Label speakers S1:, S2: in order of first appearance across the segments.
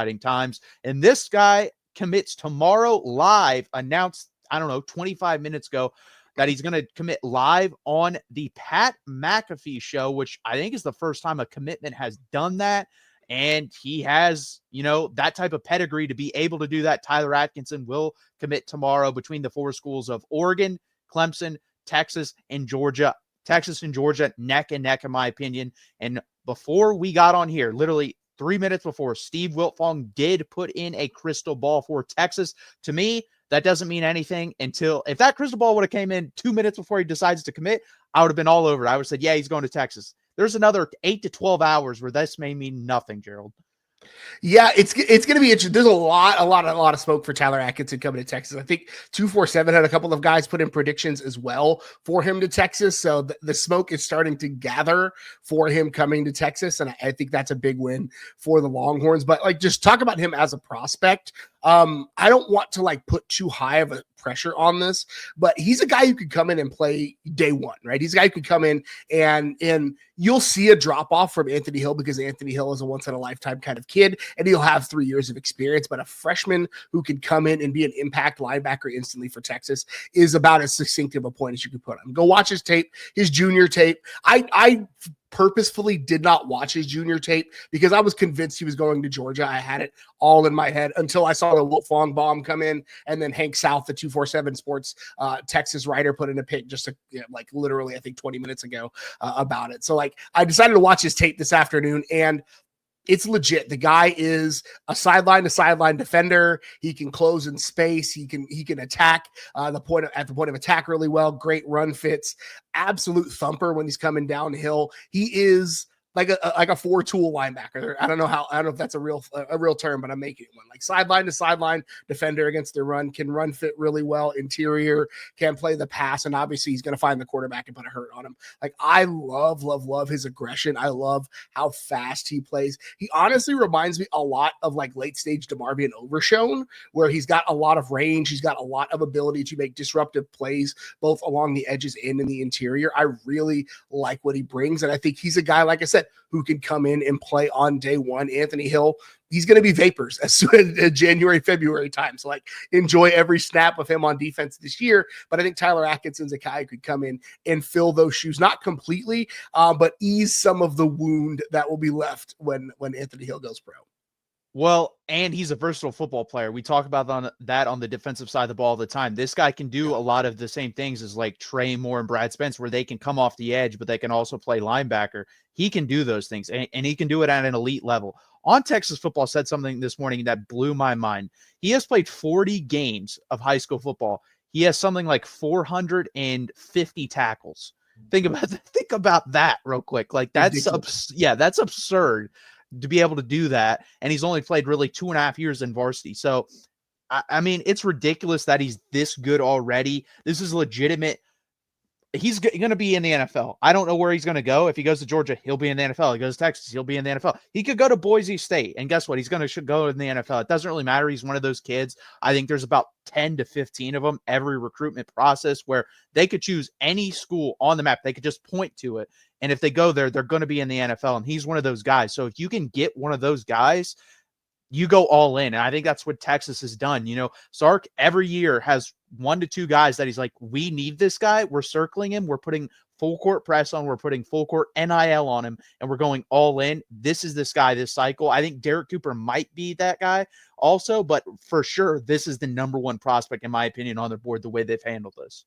S1: exciting times. And this guy commits tomorrow live, announced, 25 minutes ago, that he's going to commit live on the Pat McAfee show, which I think is the first time a commitment has done that. And he has, that type of pedigree to be able to do that. Tyler Atkinson will commit tomorrow between the 4 schools of Oregon, Clemson, Texas, and Georgia. Texas and Georgia neck and neck, in my opinion. And before we got on here, literally 3 minutes before, Steve Wiltfong did put in a crystal ball for Texas. To me, that doesn't mean anything until, if that crystal ball would have came in 2 minutes before he decides to commit, I would have been all over it. I would have said, yeah, he's going to Texas. There's another 8 to 12 hours where this may mean nothing, Gerald.
S2: Yeah, it's going to be interesting. There's a lot of smoke for Tyler Atkinson coming to Texas. I think 247 had a couple of guys put in predictions as well for him to Texas. So the smoke is starting to gather for him coming to Texas. And I think that's a big win for the Longhorns. But just talk about him as a prospect. I don't want to put too high of a pressure on this, but he's a guy who could come in and play day one, right? He's a guy who could come in and you'll see a drop off from Anthony Hill because Anthony Hill is a once in a lifetime kind of kid and he'll have 3 years of experience, but a freshman who can come in and be an impact linebacker instantly for Texas is about as succinct of a point as you could put on him. Go watch his tape, his junior tape. I purposefully did not watch his junior tape because I was convinced he was going to Georgia. I had it all in my head until I saw the Wiltfong bomb come in, and then Hank South, the 247 Sports Texas writer, put in a pic just literally I think 20 minutes ago about it. So I decided to watch his tape this afternoon, and it's legit. The guy is a sideline to sideline defender. He can close in space. He can attack at the point of attack really well. Great run fits. Absolute thumper when he's coming downhill. He is like a 4-tool linebacker. I don't know if that's a real term, but I'm making it one. Sideline to sideline defender against the run, can run fit really well. Interior, can play the pass, and obviously he's going to find the quarterback and put a hurt on him. I love his aggression. I love how fast he plays. He honestly reminds me a lot of late stage DeMarvion Overshone, where he's got a lot of range. He's got a lot of ability to make disruptive plays both along the edges and in the interior. I really like what he brings, and I think he's a guy, like I said, who can come in and play on day one. Anthony Hill, he's going to be vapors as soon as January, February time. So enjoy every snap of him on defense this year. But I think Tyler Atkinson's a guy who could come in and fill those shoes, not completely, but ease some of the wound that will be left when Anthony Hill goes pro.
S1: Well, and he's a versatile football player. We talk about that on the defensive side of the ball all the time. This guy can do a lot of the same things as Trey Moore and Brad Spence, where they can come off the edge, but they can also play linebacker. He can do those things, and he can do it at an elite level. On Texas Football said something this morning that blew my mind. He has played 40 games of high school football. He has something like 450 tackles. Think about that real quick. That's absurd to be able to do that. And he's only played really 2.5 years in varsity. So, I mean, it's ridiculous that he's this good already. This is legitimate. He's going to be in the NFL. I don't know where he's going to go. If he goes to Georgia, he'll be in the NFL. He goes to Texas, he'll be in the NFL. He could go to Boise State, and guess what? He's going to go in the NFL. It doesn't really matter. He's one of those kids. I think there's about 10 to 15 of them every recruitment process where they could choose any school on the map. They could just point to it. And if they go there, they're going to be in the NFL. And he's one of those guys. So if you can get one of those guys, you go all in. And I think that's what Texas has done. Sark every year has 1 to 2 guys that he's like, we need this guy. We're circling him. We're putting full court press on. We're putting full court NIL on him, and we're going all in. This is this guy this cycle. I think Derek Cooper might be that guy also, but for sure, this is the number one prospect, in my opinion, on the board, the way they've handled this.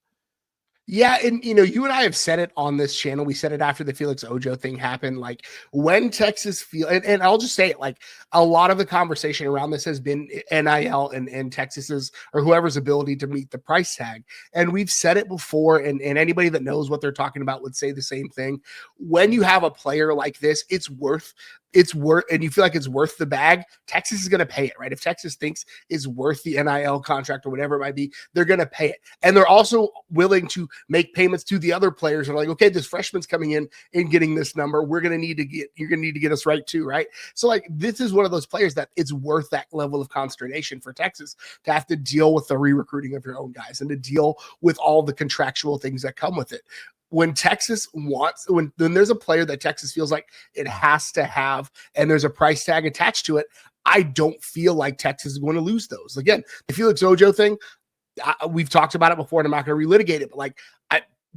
S2: Yeah, and you and I have said it on this channel. We said it after the Felix Ojo thing happened. When Texas and I'll just say it, a lot of the conversation around this has been NIL and Texas's or whoever's ability to meet the price tag. And we've said it before, and anybody that knows what they're talking about would say the same thing. When you have a player like this, it's worth, and you feel like it's worth the bag, Texas is going to pay it, right? If Texas thinks it's worth the NIL contract or whatever it might be, they're going to pay it. And they're also willing to make payments to the other players. They're like, okay, this freshman's coming in and getting this number. You're going to need to get us right too, right? So this is one of those players that it's worth that level of consternation for Texas to have to deal with the re-recruiting of your own guys and to deal with all the contractual things that come with it. When Texas wants, when there's a player that Texas feels like it has to have, and there's a price tag attached to it, I don't feel like Texas is going to lose those. Again, the Felix Ojo thing, we've talked about it before, and I'm not going to relitigate it, but like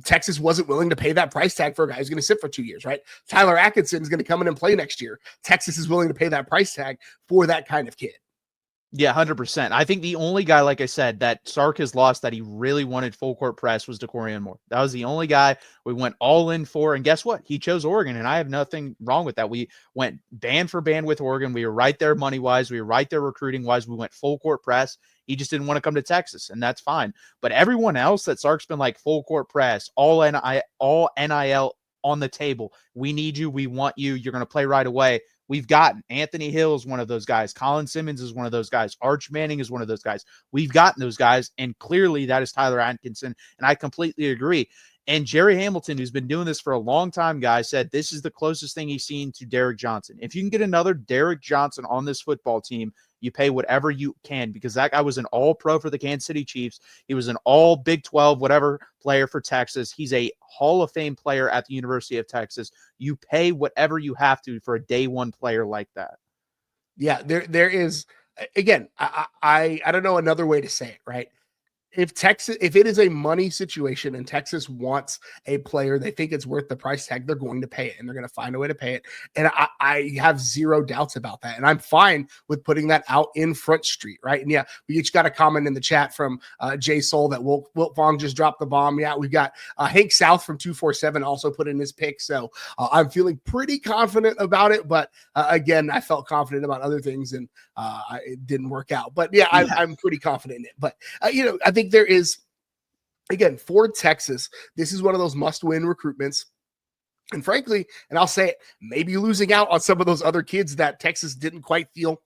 S2: Texas wasn't willing to pay that price tag for a guy who's going to sit for 2 years, right? Tyler Atkinson is going to come in and play next year. Texas is willing to pay that price tag for that kind of kid.
S1: Yeah, 100%. I think the only guy, like I said, that Sark has lost that he really wanted full court press was DeCorian Moore. That was the only guy we went all in for. And guess what? He chose Oregon, and I have nothing wrong with that. We went band for band with Oregon. We were right there money-wise. We were right there recruiting-wise. We went full court press. He just didn't want to come to Texas, and that's fine. But everyone else that Sark's been like full court press, all NIL on the table. We need you. We want you. You're going to play right away. We've gotten Anthony Hill is one of those guys. Colin Simmons is one of those guys. Arch Manning is one of those guys. We've gotten those guys, and clearly that is Tyler Atkinson, and I completely agree. And Jerry Hamilton, who's been doing this for a long time, guys, said this is the closest thing he's seen to Derek Johnson. If you can get another Derek Johnson on this football team, you pay whatever you can, because that guy was an all-pro for the Kansas City Chiefs. He was an all Big 12, whatever player for Texas. He's a Hall of Fame player at the University of Texas. You pay whatever you have to for a day one player like that.
S2: Yeah, there is, again, I don't know another way to say it, right? If it is a money situation and Texas wants a player, they think it's worth the price tag, they're going to pay it, and they're going to find a way to pay it. And I have zero doubts about that. And I'm fine with putting that out in Front Street, right? And yeah, we each got a comment in the chat from Jay Soul that Wilt Vong just dropped the bomb. Yeah, we've got Hank South from 247 also put in his pick. So I'm feeling pretty confident about it. But again, I felt confident about other things, and it didn't work out. But yeah, I'm pretty confident in it. But, I think there is, again, for Texas, this is one of those must-win recruitments. And frankly, and I'll say it, maybe losing out on some of those other kids that Texas didn't quite feel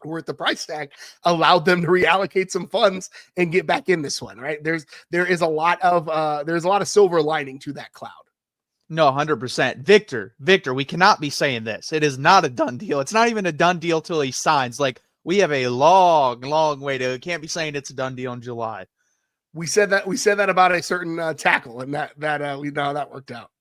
S2: worth the price tag allowed them to reallocate some funds and get back in this one, right? There is a lot of silver lining to that cloud.
S1: No, 100%. Victor, we cannot be saying this. It is not a done deal. It's not even a done deal till he signs. Like, we have a long, long way to. Can't be saying it's a done deal in July.
S2: We said that about a certain tackle, and that we know how that worked out.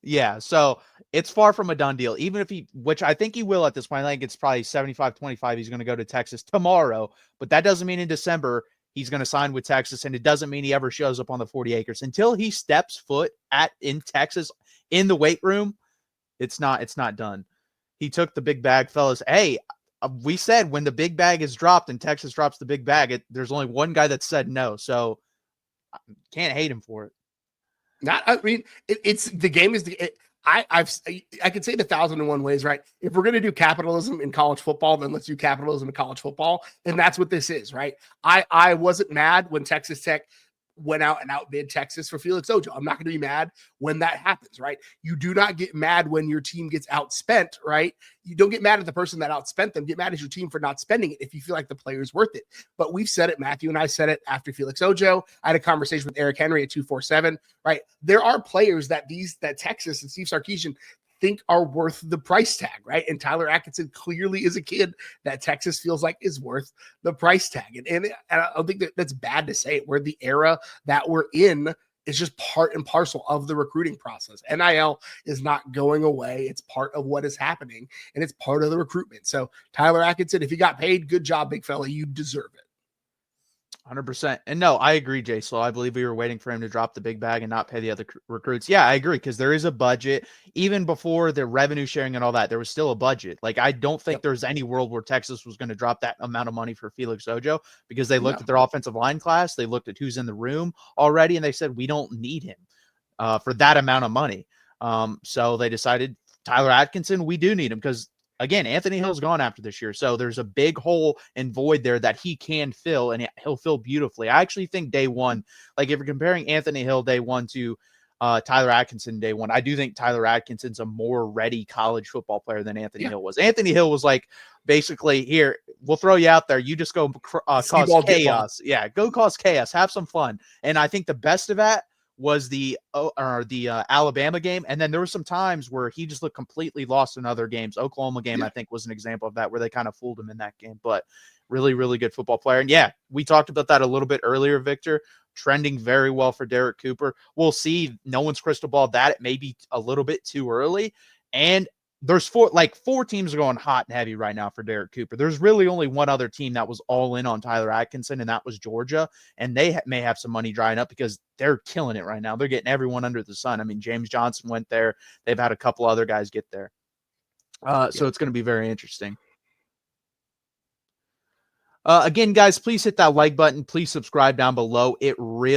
S1: Yeah, so it's far from a done deal. Even if which I think he will at this point. I think it's probably 75-25. He's going to go to Texas tomorrow, but that doesn't mean in December he's going to sign with Texas, and it doesn't mean he ever shows up on the 40 acres until he steps foot in Texas in the weight room. It's not done. He took the big bag, fellas. Hey. We said when the big bag is dropped and Texas drops the big bag, there's only one guy that said no. So can't hate him for it.
S2: It's the game is I could say it 1,001 ways, right? If we're going to do capitalism in college football, then let's do capitalism in college football. And that's what this is, right? I wasn't mad when Texas Tech went out and outbid Texas for Felix Ojo. I'm not going to be mad when that happens, right? You do not get mad when your team gets outspent, right? You don't get mad at the person that outspent them. Get mad at your team for not spending it if you feel like the player is worth it. But we've said it, Matthew and I said it after Felix Ojo. I had a conversation with Eric Henry at 247, right? There are players that Texas and Steve Sarkisian think are worth the price tag, right? And Tyler Atkinson clearly is a kid that Texas feels like is worth the price tag. And I don't think that's bad to say it. We're the era that we're in is just part and parcel of the recruiting process. NIL is not going away. It's part of what is happening, and it's part of the recruitment. So Tyler Atkinson, if you got paid, good job, big fella. You deserve it.
S1: 100%. And no, I agree, Jay Slow. I believe we were waiting for him to drop the big bag and not pay the other recruits. Yeah, I agree, because there is a budget. Even before the revenue sharing and all that, there was still a budget. Like, I don't think there's any world where Texas was going to drop that amount of money for Felix Ojo, because they looked at their offensive line class, they looked at who's in the room already, and they said, we don't need him for that amount of money. So they decided Tyler Atkinson, we do need him, because again, Anthony Hill's gone after this year. So there's a big hole and void there that he can fill, and he'll fill beautifully. I actually think day one, like if you're comparing Anthony Hill day one to Tyler Atkinson day one, I do think Tyler Atkinson's a more ready college football player than Anthony Hill was. Anthony Hill was like, basically, here, we'll throw you out there. You just go cause chaos. Yeah, go cause chaos. Have some fun. And I think the best of that was the Alabama game. And then there were some times where he just looked completely lost in other games. Oklahoma game, I think, was an example of that, where they kind of fooled him in that game. But really, really good football player. And yeah, we talked about that a little bit earlier, Victor. Trending very well for Derek Cooper. We'll see. No one's crystal ball that. It may be a little bit too early. And there's four teams are going hot and heavy right now for Derek Cooper. There's really only one other team that was all in on Tyler Atkinson, and that was Georgia. And they may have some money drying up because they're killing it right now. They're getting everyone under the sun. I mean, James Johnson went there. They've had a couple other guys get there. So it's going to be very interesting. Again, guys, please hit that like button. Please subscribe down below. It really